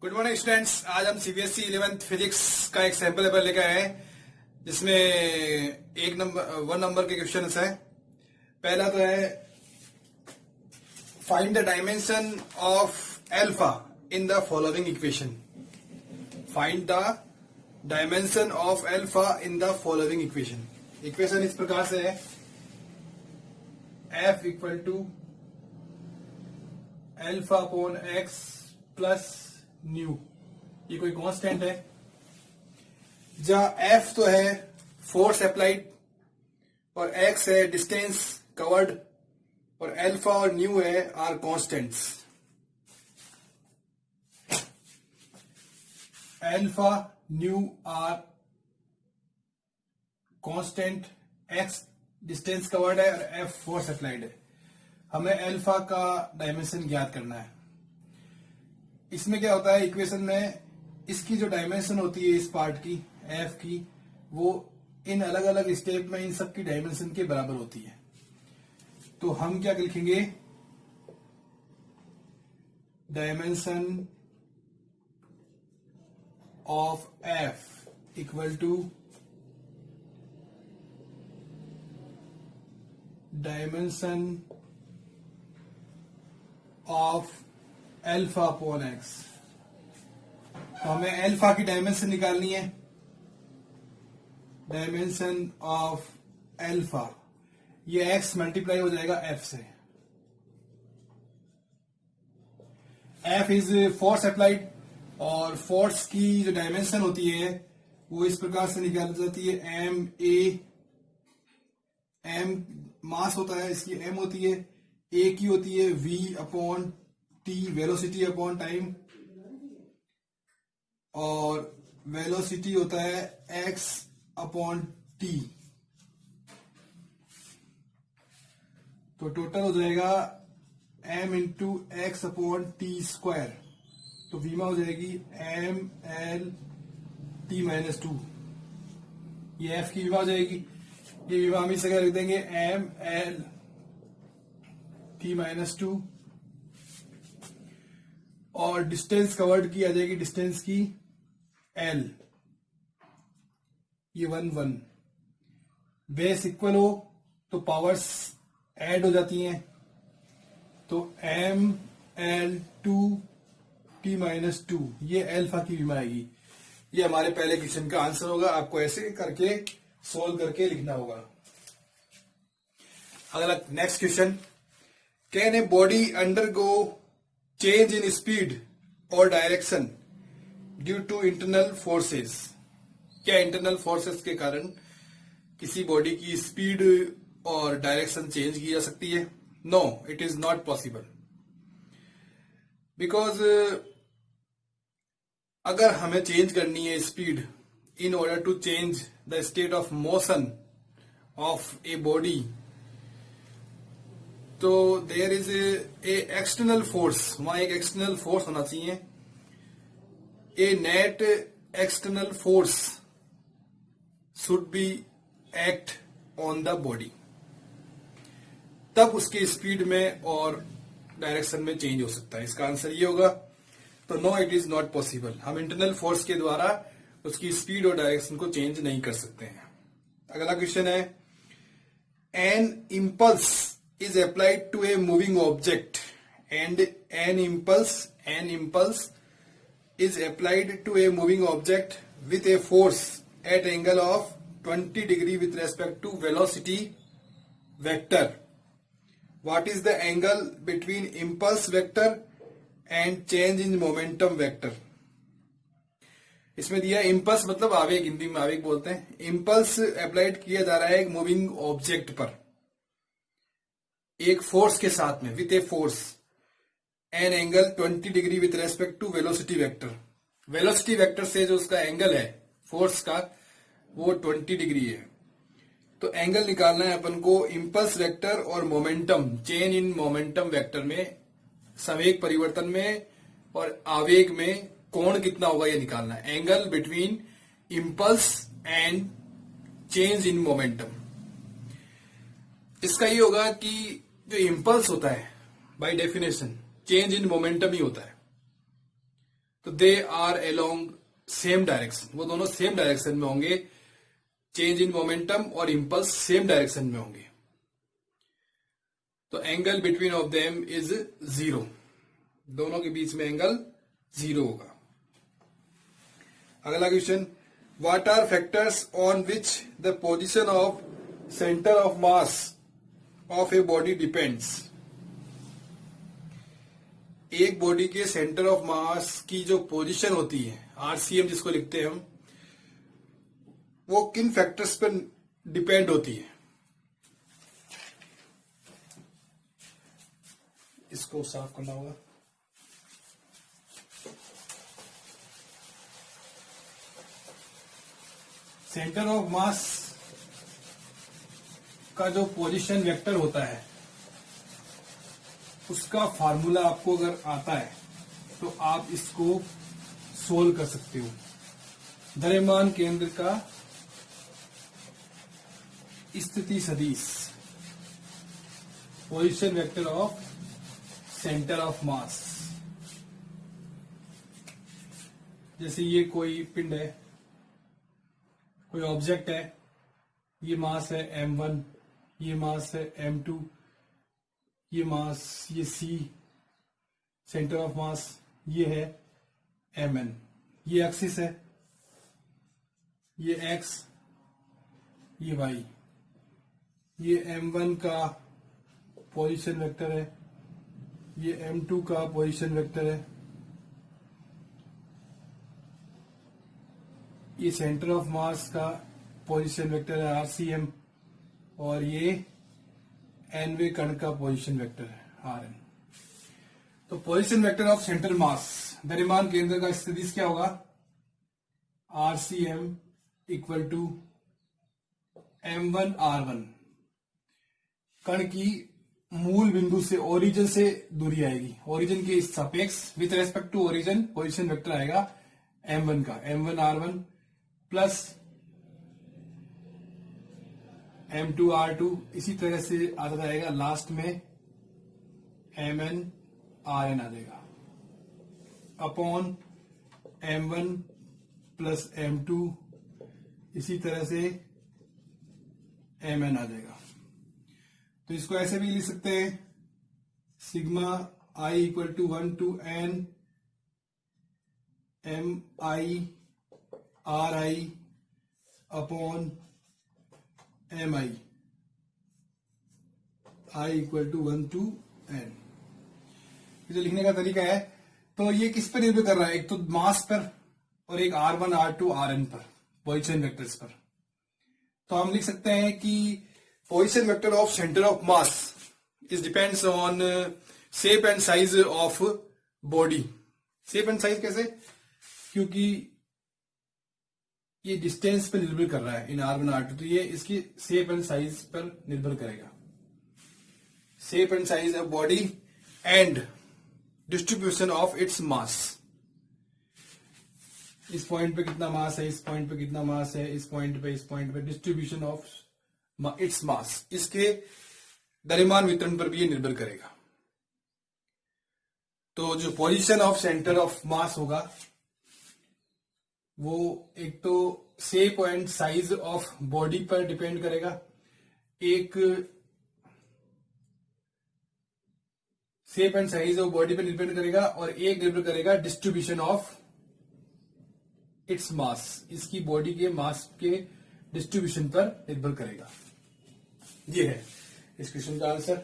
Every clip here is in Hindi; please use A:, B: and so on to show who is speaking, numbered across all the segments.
A: Good morning students. आज हम सीबीएसई 11th फिजिक्स का एक सैंपल पेपर लेकर आए हैं जिसमें वन नंबर के क्वेश्चन है। पहला तो है find the dimension of alpha in the following equation. Find the dimension of alpha in the following equation. Equation इस प्रकार से है F equal to alpha upon X plus nu. ये कोई कांस्टेंट है जहां एफ तो है फोर्स अप्लाइड और एक्स है डिस्टेंस कवर्ड और एल्फा और न्यू है are constants. Alpha nu are constant, X distance covered है और एफ फोर्स अप्लाइड है। हमें एल्फा का डायमेंशन ज्ञात करना है। इसमें क्या होता है इक्वेशन में, इसकी जो डायमेंशन होती है इस पार्ट की एफ की, वो इन अलग अलग स्टेप में इन सब की डायमेंशन के बराबर होती है। तो हम क्या लिखेंगे, dimension of F equal to dimension of alpha upon X. तो हमें एल्फा की डायमेंशन निकालनी है। डायमेंशन ऑफ एल्फा, ये एक्स मल्टीप्लाई हो जाएगा एफ से। एफ इज फोर्स अप्लाइड और फोर्स की जो डायमेंशन होती है वो इस प्रकार से निकाली जाती है एम ए। एम मास होता है, इसकी एम होती है, ए की होती है V upon T, velocity upon time, और वेलोसिटी होता है एक्स अपॉन टी। तो टोटल हो जाएगा M into X upon T square. तो वीमा हो जाएगी M L T minus two. ये एफ की वीमा हो जाएगी। ये वीमा हम इस जगह लिख देंगे M L T minus two, और डिस्टेंस कवर्ड की आ जाएगी डिस्टेंस की एल, ये 1 बेस इक्वल हो तो पावर्स ऐड हो जाती हैं। तो M L two T minus two, ये एल्फा की विमा आएगी। ये हमारे पहले क्वेश्चन का आंसर होगा। आपको ऐसे करके सोल्व करके लिखना होगा। अगला next question, can a body undergo change in speed और direction due to internal forces. क्या इंटरनल फोर्सेस के कारण किसी बॉडी की स्पीड और डायरेक्शन चेंज की जा सकती है? No, it is not possible. Because अगर हमें चेंज करनी है speed in order to change the state of motion of a body, तो there is a external force. वहां एक एक्सटर्नल फोर्स होना चाहिए। A net external force should be act on the body, तब उसकी स्पीड में और डायरेक्शन में चेंज हो सकता है। इसका आंसर ये होगा। तो no, it is not possible. हम इंटरनल फोर्स के द्वारा उसकी स्पीड और डायरेक्शन को चेंज नहीं कर सकते हैं। अगला क्वेश्चन है, an impulse is applied to a moving object and an impulse is applied to a moving object with a force at angle of 20 degree with respect to velocity vector. What is the angle between impulse vector and change in momentum vector? इसमें दिया इम्पल्स मतलब आवेग, हिंदी में आवेग बोलते हैं। इम्पल्स अप्लाइड किया जा रहा है एक मूविंग ऑब्जेक्ट पर एक फोर्स के साथ में, with a force an angle 20 degree with respect to velocity vector. Velocity vector से जो उसका एंगल है फोर्स का वो 20 डिग्री है। तो एंगल निकालना है अपन को इम्पल्स वेक्टर और momentum, change in momentum vector में, संवेग परिवर्तन में और आवेग में कोण कितना होगा ये निकालना है। Angle between impulse and change in momentum. इसका ये होगा कि जो इम्पल्स होता है by definition change in momentum ही होता है। तो they are along same direction, वो दोनों सेम डायरेक्शन में होंगे। चेंज इन मोमेंटम और इंपल्स सेम डायरेक्शन में होंगे, तो angle between of them is 0, दोनों के बीच में एंगल 0 होगा। अगला question, what are factors on which the position of centre of mass of a body depends. एक बॉडी के सेंटर ऑफ मास की जो पोजीशन होती है, आरसीएम जिसको लिखते हैं हम, वो किन फैक्टर्स पर डिपेंड होती है। इसको साफ करना होगा। सेंटर ऑफ मास का जो पोजीशन वेक्टर होता है, उसका फार्मूला आपको अगर आता है तो आप इसको सोल्व कर सकते हो। द्रव्यमान केंद्र का स्थिति सदिश, position vector of centre of mass. जैसे ये कोई पिंड है, कोई ऑब्जेक्ट है, ये मास है m1, ये मास है m2, ये मास, ये c, सेंटर ऑफ मास ये है mn, ये एक्सिस है, ये x, ये y, ये m1 का पोजीशन वेक्टर है, ये m2 का पोजीशन वेक्टर है, ये सेंटर ऑफ मास का पोजीशन वेक्टर है RCM, और ये nवे कण का पोजीशन वेक्टर है RN। तो position vector of centre mass, द्रव्यमान केंद्र का स्थितिज क्या होगा, RCM इक्वल टू M1R1। कण की मूल बिंदु से, ओरिजिन से दूरी आएगी, ओरिजिन के सापेक्ष with respect to origin position vector आएगा M1 का, M1R1 प्लस M2R2, इसी तरह से आता जाएगा, लास्ट में MnRn आ जाएगा, अपॉन M1 प्लस M2, इसी तरह से Mn आ जाएगा। तो इसको ऐसे भी लिख सकते हैं, sigma I equal to 1 to n Mi Ri upon Mi, I equal to 1 to n। जो लिखने का तरीका है, तो ये किस पर निर्भर कर रहा है, एक तो मास पर और एक R1 R2 Rn पर, पोजीशन वेक्टर्स पर। तो हम लिख सकते हैं कि position vector of centre of mass is depends on shape and size of body. Shape and size कैसे, क्योंकि ये डिस्टेंस पर निर्भर कर रहा है इन R1 R2, तो ये इसकी शेप एंड साइज पर निर्भर करेगा। Shape and size of body and distribution of its mass. इस पॉइंट पे कितना मास है, इस पॉइंट पे कितना मास है, इस पॉइंट पे डिस्ट्रीब्यूशन ऑफ इट्स मास, इसके द्रव्यमान वितरण पर भी ये निर्भर करेगा। तो जो position of centre of mass होगा, वो एक तो shape and size of body पर डिपेंड करेगा, एक shape and size of body पर डिपेंड करेगा, और एक निर्भर करेगा डिस्ट्रीब्यूशन ऑफ इट्स मास, इसकी बॉडी के मास के डिस्ट्रीब्यूशन पर निर्भर करेगा। ये है इस क्वेश्चन का आंसर।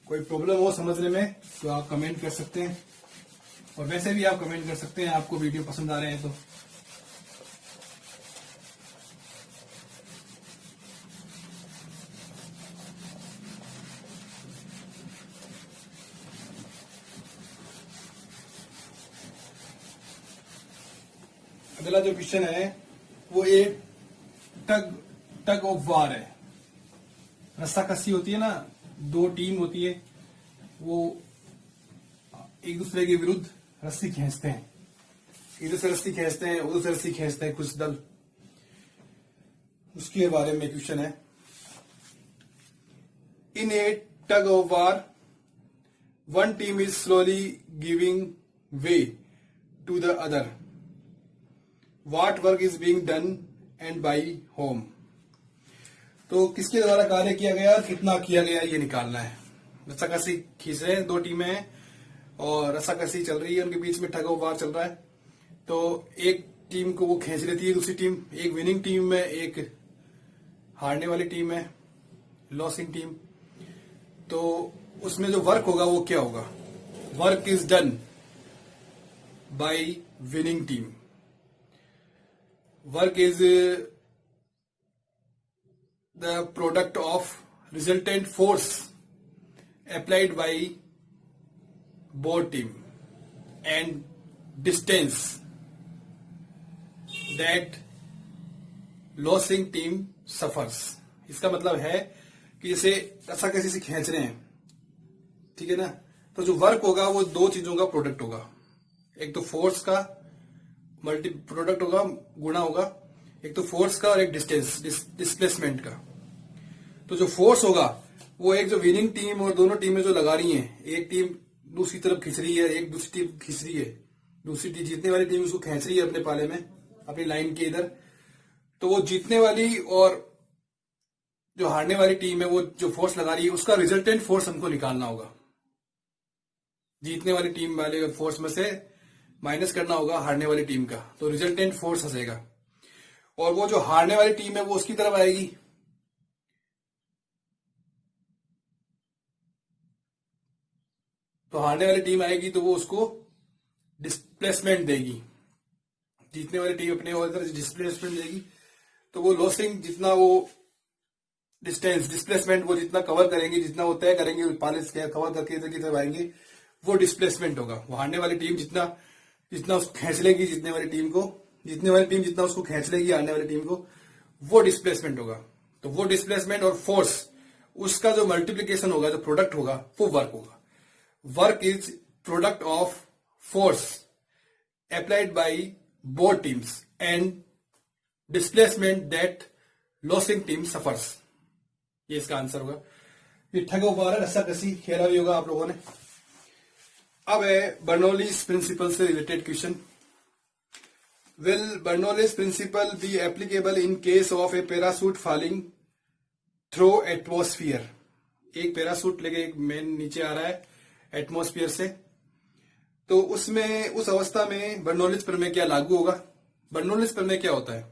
A: कोई प्रॉब्लम हो समझने में तो आप कमेंट कर सकते हैं, और वैसे भी आप कमेंट कर सकते हैं आपको वीडियो पसंद आ रहे हैं तो। अगला जो क्वेश्चन है वो एक टग ऑफ वार है। रस्सा कस्सी होती है ना, दो टीम होती है, वो एक दूसरे के विरुद्ध रस्सी खींचते हैं, इधर से रस्सी खींचते हैं, उधर से रस्सी खींचते हैं कुछ दल, उसके बारे में क्वेश्चन है। In a tug of war one team is slowly giving way to the other. What work is being done and by whom? तो किसके द्वारा कार्य किया गया, कितना किया गया, ये निकालना है. रस्साकसी खींच रहे हैं, दो टीमें हैं और रस्साकसी चल रही है, उनके बीच में टग ऑफ वार चल रहा है. तो एक टीम को वो खींच लेती है दूसरी टीम, एक विनिंग टीम है, एक हारने वाली टीम है, लॉसिंग टीम. तो उसमें जो वर्क होगा वो क्या होगा? Work is done by winning team. Work is the product of resultant force applied by both team and distance that losing team suffers. इसका मतलब है कि जैसे रस्साकसी से खींच रहे हैं, ठीक है ना, तो जो वर्क होगा वो दो चीजों का प्रोडक्ट होगा. एक तो फोर्स का मल्टी प्रोडक्ट होगा, गुणा होगा, एक तो फोर्स का और एक डिस्टेंस डिस्प्लेसमेंट का. तो जो फोर्स होगा वो एक जो विनिंग टीम और दोनों टीमें जो लगा रही हैं, एक टीम दूसरी तरफ खींच रही है, एक दूसरी टीम खींच रही है, दूसरी टीम जीतने वाली टीम उसको खींच रही है अपने पाले में, अपनी लाइन के इधर. तो वो जीतने वाली और जो हारने वाली टीम है वो जो फोर्स लगा रही है उसका रिजल्टेंट फोर्स हमको निकालना होगा. जीतने वाली टीम वाले फोर्स में से माइनस करना होगा हारने वाली टीम का, तो रिजल्टेंट फोर्स हंसेगा. और वो जो हारने वाली टीम है वो उसकी तरफ आएगी, तो हारने वाली टीम आएगी तो वो उसको डिस्प्लेसमेंट देगी. जीतने वाली टीम अपने और तरह डिस्प्लेसमेंट देगी. तो वो लॉसिंग जितना वो डिस्टेंस डिस्प्लेसमेंट वो जितना कवर करेंगे, जितना वो तय करेंगे पाले से कवर करके इधर की तरफ आएंगे, वो डिस्प्लेसमेंट होगा. वो हारने वाली टीम जितना जितना उसको खींच लेगी, जीतने वाली टीम को, जीतने वाली टीम जितना उसको खींच लेगी हारने वाली टीम को, वो डिस्प्लेसमेंट होगा. तो वो डिस्प्लेसमेंट और फोर्स उसका जो मल्टीप्लीकेशन होगा, जो प्रोडक्ट होगा, वो वर्क होगा. Work is product of force applied by both teams and displacement that losing team suffers. ये इसका आंसर होगा. ये ठग ऑफ रस्साकसी खेला भी होगा आप लोगों ने. अब है बर्नौलीज प्रिंसिपल से related question. Will Bernoulli's principle be applicable in case of a parachute falling through atmosphere? एक पैरासूट लेके एक मैन नीचे आ रहा है एटमॉस्फेयर से, तो उसमें उस अवस्था में बर्नौलीज प्रमेय क्या लागू होगा? बर्नौलीज प्रमेय क्या होता है?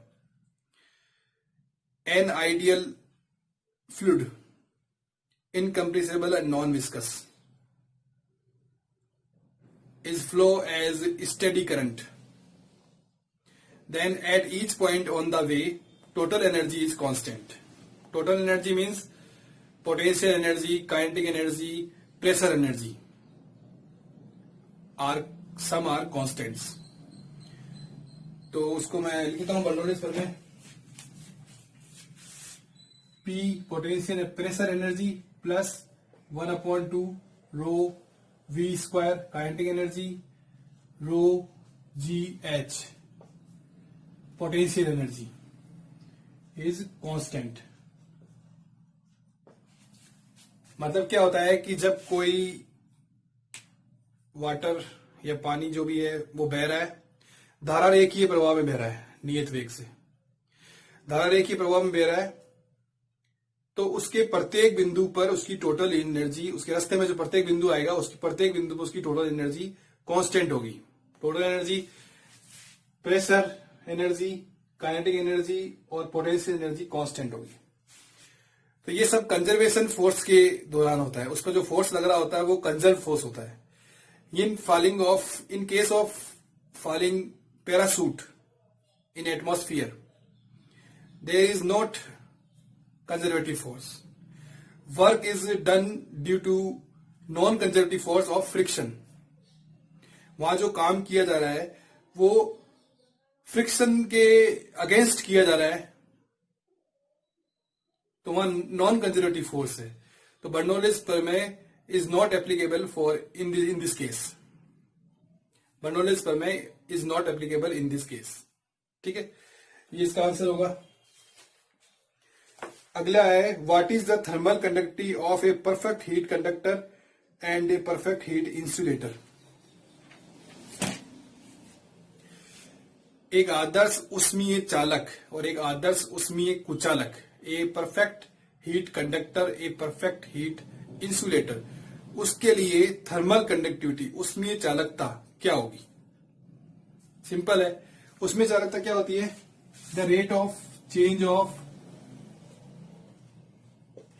A: An ideal fluid incompressible and non viscous is flow as steady current, then at each point on the way total energy is constant. Total energy means potential energy, kinetic energy, pressure energy some are constants. तो उसको मैं लिखता हूं बर्नौलीज प्रमेय. P potential pressure energy plus 1/2 rho V square kinetic energy rho GH potential energy is constant. मतलब क्या होता है कि जब कोई वाटर या पानी जो भी है वो बह रहा है, धारा रेखीय प्रवाह में बह रहा है, नियत वेग से धारा रेखीय प्रवाह में बह रहा है, तो उसके प्रत्येक बिंदु पर उसकी टोटल एनर्जी, उसके रास्ते में जो प्रत्येक बिंदु आएगा उसकी प्रत्येक बिंदु पर उसकी टोटल एनर्जी कांस्टेंट होगी. Total energy, pressure energy, kinetic energy और पोटेंशियल एनर्जी कांस्टेंट होगी. तो ये सब कंजर्वेशन फोर्स के दौरान होता है. उस पर जो फोर्स लग रहा होता है वो कंजर्व फोर्स होता है. In case of falling parachute in atmosphere, there is not conservative force. Work is done due to non-conservative force of friction. वहां जो काम किया जा रहा है वो फ्रिक्शन के अगेंस्ट किया जा रहा है, तो वहां नॉन कंजर्वेटिव फोर्स है. तो बर्नौलीज प्रमेय is not applicable for in this case. Bernoulli's प्रमेय is not applicable in this case. ठीक है, ये इसका आंसर होगा. अगला है what is the thermal conductivity of A perfect heat conductor and a perfect heat insulator. एक आदर्श उष्मीय चालक और एक आदर्श उष्मीय कुचालक, a perfect heat conductor, a perfect heat insulator, उसके लिए थर्मल कंडक्टिविटी, उष्मीय चालकता क्या होगी? सिंपल है, उष्मीय चालकता क्या होती है? The rate of change of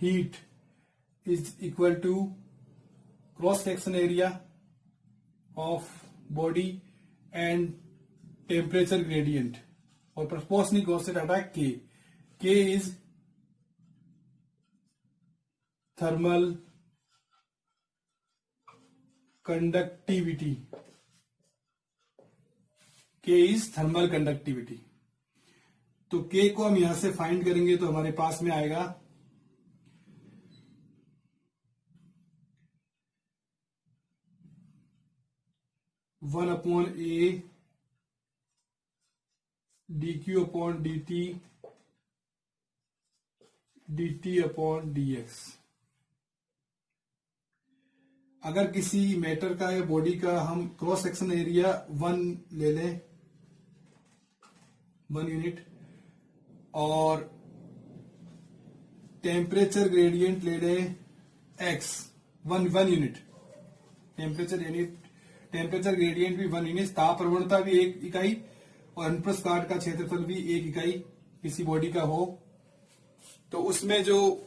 A: heat is equal to cross section area of body and temperature gradient, और प्रोपोर्शनली गॉस से डाटा K is thermal conductivity, K is thermal conductivity. तो के को हम यहां से फाइंड करेंगे तो हमारे पास में आएगा 1/a dq/dt dt/dx। अगर किसी मैटर का या बॉडी का हम क्रॉस सेक्शन एरिया 1 ले लें, 1 यूनिट, और टेम्परेचर ग्रेडियंट ले लें x 1 यूनिट, टेम्परेचर ग्रेडियंट भी 1 यूनिट, ताप प्रवणता भी 1 इकाई और अनुप्रस्थ काट का क्षेत्रफल भी 1 इकाई किसी बॉडी का हो, तो उसमें जो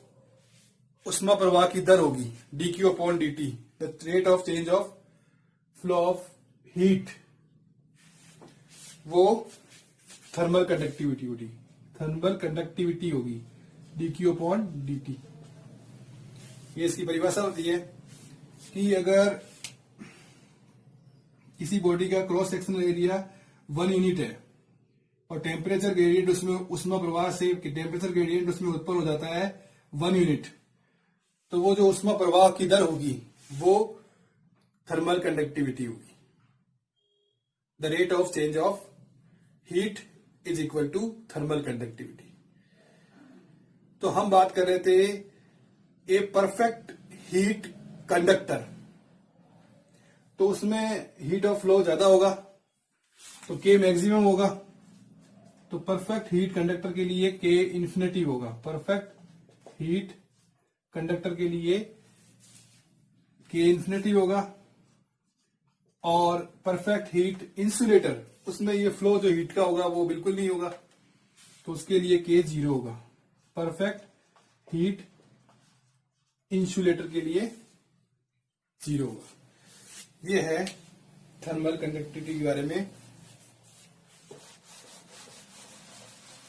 A: उष्मा प्रवाह की दर होगी dq/dt, the rate of change of flow of heat, वो थर्मल कंडक्टिविटी होगी, थर्मल कंडक्टिविटी होगी dq/dt। ये इसकी परिभाषा होती है कि अगर किसी बॉडी का क्रॉस सेक्शनल एरिया 1 यूनिट है और टेम्परेचर ग्रेडियंट उसमें उष्मा प्रवाह से टेम्परेचर ग्रेडियंट उसमें उत्पन्न हो जाता है 1 यूनिट, तो वो जो उष्मा प्रवाह की दर होगी वो थर्मल कंडक्टिविटी होगी। The rate of change of heat is equal to thermal conductivity. तो हम बात कर रहे थे ए परफेक्ट हीट कंडक्टर, तो उसमें हीट ऑफ फ्लो ज्यादा होगा तो के मैक्सिमम होगा, तो परफेक्ट हीट कंडक्टर के लिए के इन्फिनिटी होगा, परफेक्ट हीट कंडक्टर के लिए के इन्फिनिटी होगा, और परफेक्ट हीट इंसुलेटर उसमें ये फ्लो जो हीट का होगा वो बिल्कुल नहीं होगा, तो उसके लिए के 0 होगा। परफेक्ट हीट इंसुलेटर के लिए 0 होगा। ये है थर्मल कंडक्टिविटी के बारे में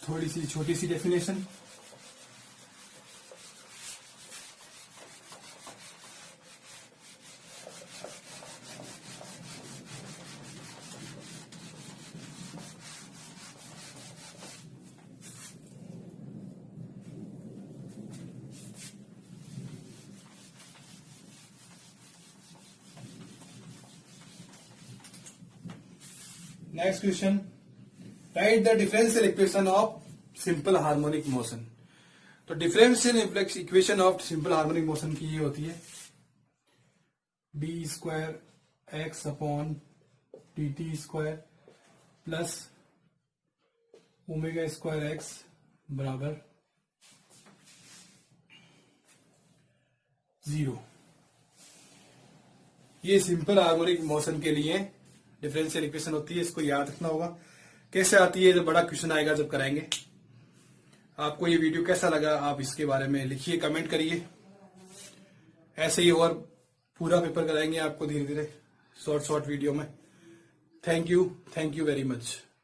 A: थोड़ी सी छोटी सी definition. Next question, write the differential equation of simple harmonic motion. तो differential equation of simple harmonic motion की ये होती है d²x/dt² प्लस ω²x बराबर 0। ये सिंपल हार्मोनिक मोशन के लिए डिफरेंशियल इक्वेशन होती है, इसको याद रखना होगा। कैसे आती है, जब बड़ा क्वेश्चन आएगा जब कराएंगे। आपको ये वीडियो कैसा लगा आप इसके बारे में लिखिए, कमेंट करिए। ऐसे ही और पूरा पेपर कराएंगे आपको धीरे धीरे शॉर्ट वीडियो में। Thank you very much.